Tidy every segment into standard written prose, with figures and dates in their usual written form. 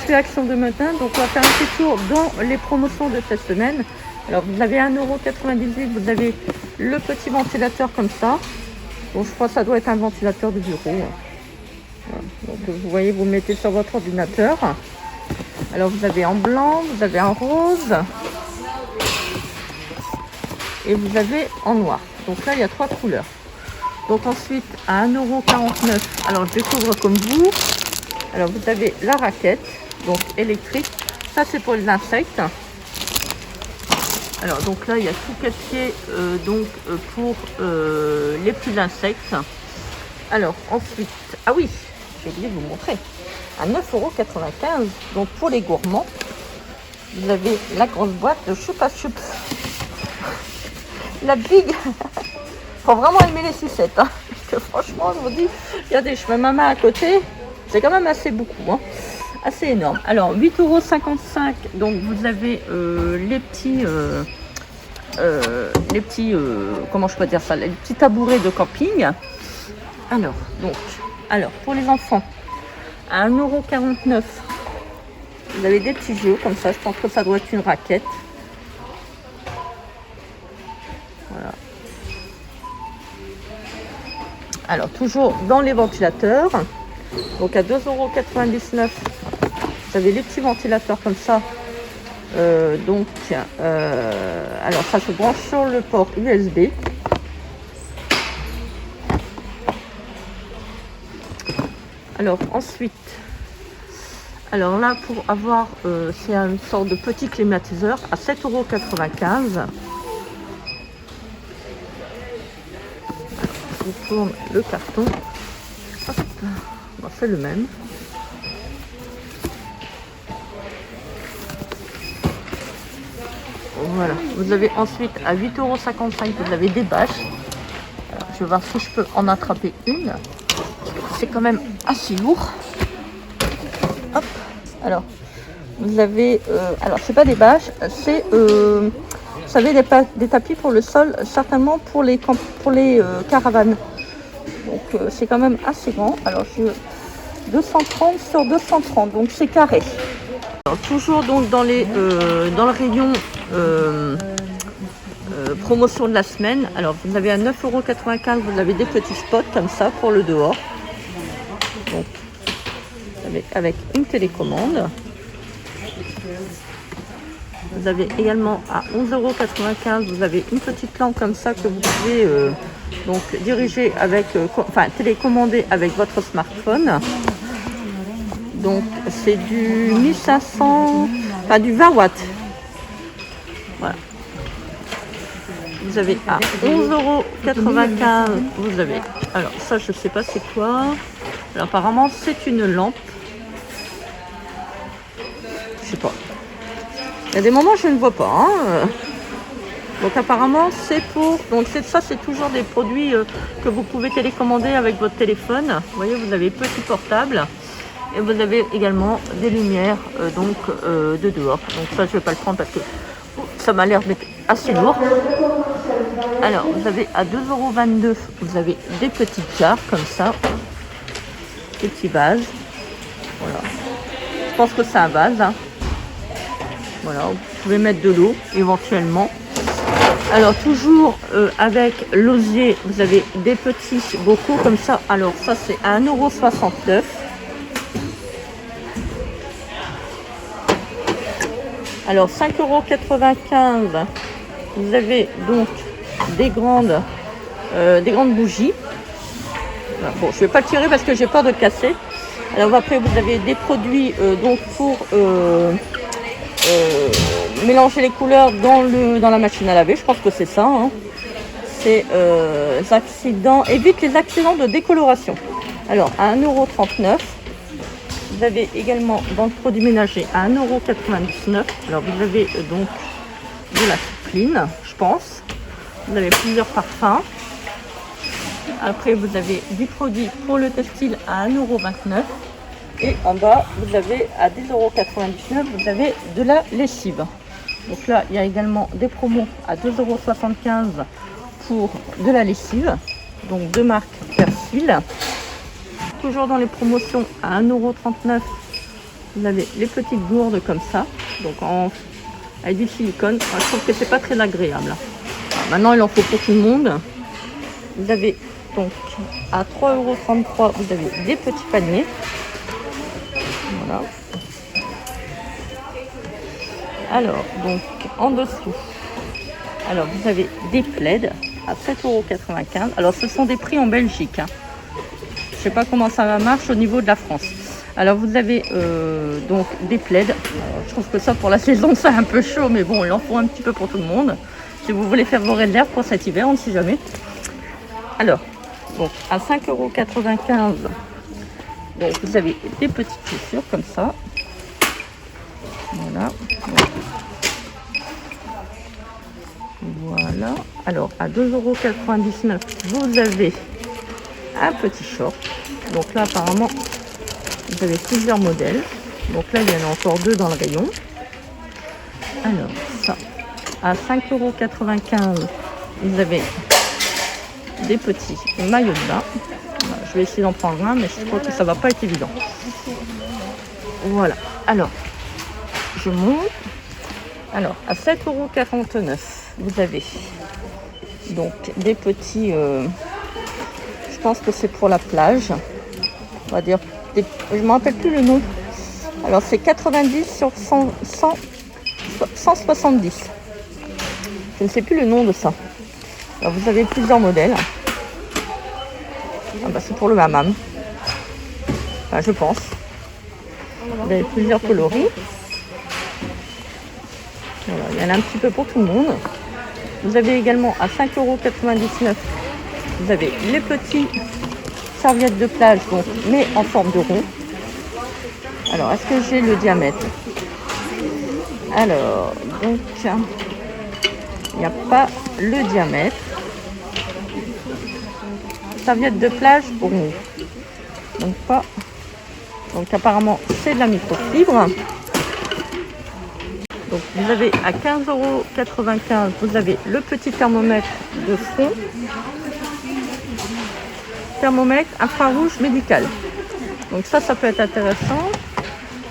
l'actu action de matin. Donc on va faire un petit tour dans les promotions de cette semaine. Alors vous avez 1,98 €, vous avez le petit ventilateur comme ça. Bon, je crois que ça doit être un ventilateur de bureau. Voilà. Donc vous voyez, vous le mettez sur votre ordinateur. Alors vous avez en blanc, vous avez en rose et vous avez en noir. Donc là il y a 3 couleurs. Donc ensuite à 1,49 €, alors je découvre comme vous. Alors vous avez la raquette, donc électrique. Ça c'est pour les insectes. Alors donc là il y a tout cassé pour les petits insectes. Alors ensuite, ah oui, j'ai oublié de vous montrer. À 9,95 €, donc pour les gourmands, vous avez la grosse boîte de Chupa Chups. La big. Faut vraiment aimer les sucettes, hein. Parce que franchement, je vous dis, regardez, je mets ma main à côté, c'est quand même assez beaucoup, hein. Assez énorme. Alors 8,55 €, donc vous avez les petits comment je peux dire ça, les petits tabourets de camping. Alors pour les enfants, à 1,49 €, vous avez des petits jeux comme ça. Je pense que ça doit être une raquette. Voilà. Alors toujours dans les ventilateurs, donc à 2,99 €, vous avez les petits ventilateurs comme ça. Alors ça se branche sur le port USB. Alors ensuite, alors là pour avoir, c'est une sorte de petit climatiseur à 7,95 €. Je tourne le carton. Hop. Bon, c'est le même. Voilà. Vous avez ensuite à 8,55 €, vous avez des bâches. Alors, je vais voir si je peux en attraper une. C'est quand même assez lourd. Hop. Alors, vous avez, alors c'est pas des bâches, c'est, vous savez, des tapis pour le sol, certainement pour les caravanes. Donc c'est quand même assez grand. Alors je 230 sur 230, donc c'est carré. Alors, toujours donc dans le rayon promotion de la semaine. Alors vous avez à 9,95 €, vous avez des petits spots comme ça pour le dehors. Donc avec une télécommande. Vous avez également à 11,95 €, vous avez une petite lampe comme ça que vous pouvez donc diriger avec, télécommander avec votre smartphone. Donc c'est du 1500, enfin du 20 watts. Voilà. Vous avez à 11,95 €, vous avez, alors ça je sais pas c'est quoi. Alors apparemment c'est une lampe. Je sais pas. Il y a des moments je ne vois pas, hein. Donc apparemment c'est pour, donc c'est toujours des produits que vous pouvez télécommander avec votre téléphone. Vous voyez, vous avez petit portable et vous avez également des lumières de dehors. Donc ça je vais pas le prendre parce que ça m'a l'air d'être assez lourd. Alors vous avez à 2,22 €, vous avez des petites jarres comme ça, des petits vases. Voilà. Je pense que c'est un vase, hein. Voilà, vous pouvez mettre de l'eau éventuellement. Alors toujours avec l'osier, vous avez des petits bocaux comme ça. Alors ça c'est à 1,69 €. Alors 5,95 €, vous avez donc des grandes bougies. Voilà. Bon, je ne vais pas le tirer parce que j'ai peur de le casser. Alors après vous avez des produits donc pour mélanger les couleurs dans la machine à laver. Je pense que c'est ça, hein. C'est évite les accidents de décoloration. Alors à 1,39 €, vous avez également dans le produit ménager à 1,99 €. Alors vous avez donc de la clean, je pense. Vous avez plusieurs parfums. Après vous avez du produit pour le textile à 1,29 €. Et en bas, vous avez à 10,99 €, vous avez de la lessive. Donc là, il y a également des promos à 2,75 € pour de la lessive. Donc de marque Persil. Toujours dans les promotions à 1,39 €, vous avez les petites gourdes comme ça, donc avec du silicone. Moi, je trouve que c'est pas très agréable. Alors, maintenant, il en faut pour tout le monde. Vous avez donc à 3,33 €, vous avez des petits paniers. Voilà. Alors, donc en dessous, alors vous avez des plaids à 7,95 €. Alors, ce sont des prix en Belgique. Hein. Je ne sais pas comment ça marche au niveau de la France. Alors, vous avez donc des plaids. Alors, je trouve que ça, pour la saison, c'est un peu chaud, mais bon, il en faut un petit peu pour tout le monde. Si vous voulez faire vos raies de l'air pour cet hiver, on ne sait jamais. Alors, donc à 5,95 €, donc vous avez des petites chaussures comme ça. Voilà. Voilà. Alors, à 2,99 €, vous avez un petit short. Donc là, apparemment, vous avez plusieurs modèles. Donc là, il y en a encore 2 dans le rayon. Alors, ça, à 5,95 €, vous avez des petits maillots de bain. Voilà, je vais essayer d'en prendre un, mais je crois que ça va pas être évident. Voilà. Alors, je monte. Alors, à 7,49 €, vous avez donc des petits... je pense que c'est pour la plage. On va dire... je ne me rappelle plus le nom. Alors, c'est 90 sur 170. Je ne sais plus le nom de ça. Alors, vous avez plusieurs modèles. Ah bah, c'est pour le hammam. Enfin, je pense. Vous avez plusieurs coloris. Voilà, il y en a un petit peu pour tout le monde. Vous avez également à 5,99 €, vous avez les petits serviettes de plage, donc, mais en forme de rond. Alors, est-ce que j'ai le diamètre? Alors, donc, il n'y a pas le diamètre. Serviette de plage rond. Donc, pas. Donc, apparemment, c'est de la microfibre. Donc, vous avez à 15,95 €, vous avez le petit thermomètre de front. Thermomètre infrarouge médical. Donc ça peut être intéressant.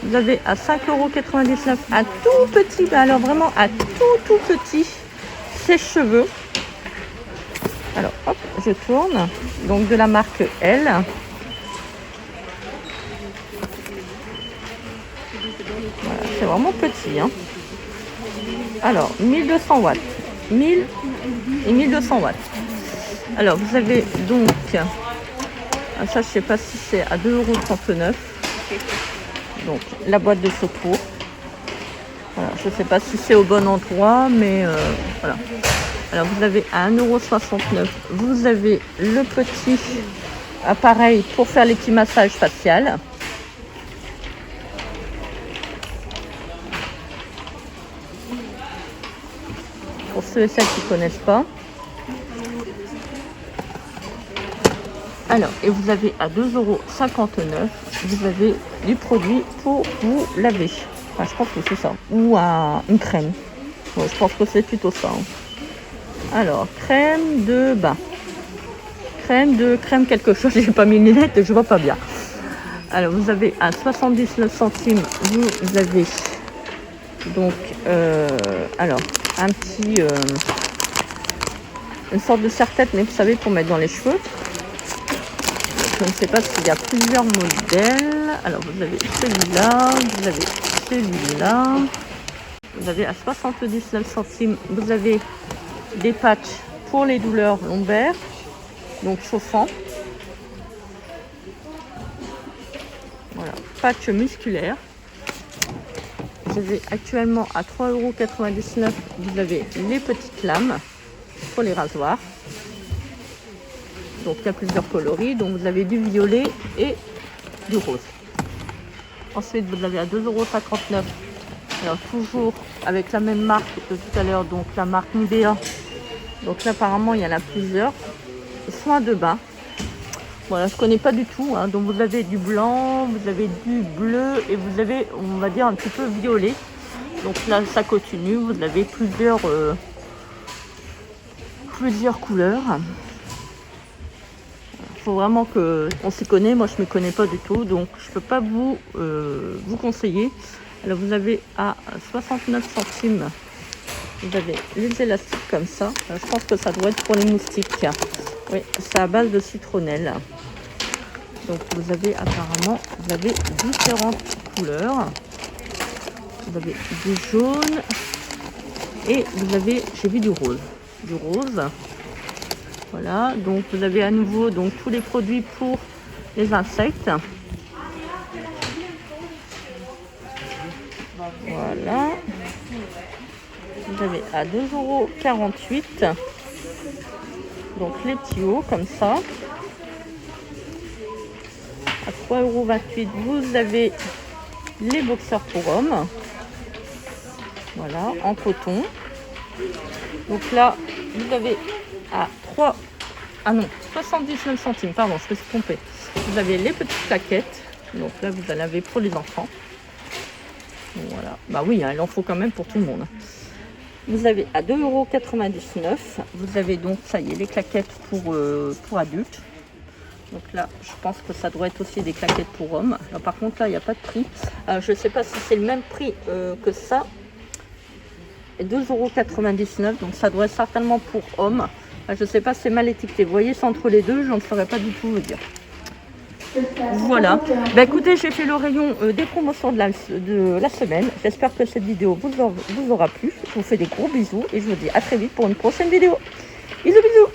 Vous avez à 5,99 € un tout petit, alors vraiment un tout petit sèche-cheveux. Alors hop, je tourne. Donc de la marque L. Voilà, c'est vraiment petit. Hein. Alors 1200 watts. 1000 et 1200 watts. Alors vous avez donc... ça, je sais pas si c'est à 2,39 €. Donc, la boîte de secours. Voilà, je sais pas si c'est au bon endroit, mais voilà. Alors, vous avez à 1,69 €. Vous avez le petit appareil pour faire les petits massages faciaux. Pour ceux et celles qui ne connaissent pas. Alors, et vous avez à 2,59 €, vous avez du produit pour vous laver. Enfin, je pense que c'est ça. Ou une crème. Bon, je pense que c'est plutôt ça. Hein. Alors, crème de bain. Crème quelque chose. J'ai pas mis les lunettes, je vois pas bien. Alors, vous avez à 79 centimes, vous avez donc, alors, un petit, une sorte de serre-tête, mais vous savez, pour mettre dans les cheveux. Je ne sais pas s'il y a plusieurs modèles. Alors, vous avez celui-là, vous avez celui-là. Vous avez à 79 centimes, vous avez des patchs pour les douleurs lombaires, donc chauffants. Voilà, patch musculaire. Vous avez actuellement à 3,99 €, vous avez les petites lames pour les rasoirs. Donc il y a plusieurs coloris, donc vous avez du violet et du rose. Ensuite vous l'avez à 2,59 €. Alors toujours avec la même marque que tout à l'heure, donc la marque Nivea. Donc là apparemment il y en a plusieurs. Soins de bain. Voilà, je connais pas du tout. Hein. Donc vous avez du blanc, vous avez du bleu et vous avez, on va dire, un petit peu violet. Donc là ça continue, vous avez plusieurs couleurs. faut vraiment qu'on s'y connaît. Moi, je ne me connais pas du tout, donc je ne peux pas vous conseiller. Alors, vous avez à 69 centimes, vous avez les élastiques comme ça. Je pense que ça doit être pour les moustiques. Oui, c'est à base de citronnelle. Donc, vous avez apparemment, vous avez différentes couleurs. Vous avez du jaune et vous avez, j'ai vu du rose. Du rose. Voilà, donc vous avez à nouveau donc, tous les produits pour les insectes. Voilà. Vous avez à 2,48 €. Donc les tuyaux comme ça. À 3,28 €, vous avez les boxeurs pour hommes. Voilà, en coton. Donc là, vous avez à 79 centimes, pardon, je me suis trompée. Vous avez les petites plaquettes. Donc là, vous en avez pour les enfants. Donc voilà. Bah oui, hein, il en faut quand même pour tout le monde. Vous avez à 2,99 €. Vous avez donc, ça y est, les claquettes pour adultes. Donc là, je pense que ça doit être aussi des claquettes pour hommes. Là, par contre, là, il n'y a pas de prix. Je ne sais pas si c'est le même prix que ça. 2,99 €. Donc ça doit être certainement pour hommes. Je ne sais pas, c'est mal étiqueté. Vous voyez, c'est entre les deux, je ne saurais pas du tout vous dire. Voilà. Bah, écoutez, j'ai fait le rayon des promotions de la semaine. J'espère que cette vidéo vous aura plu. Je vous fais des gros bisous et je vous dis à très vite pour une prochaine vidéo. Bisous, bisous.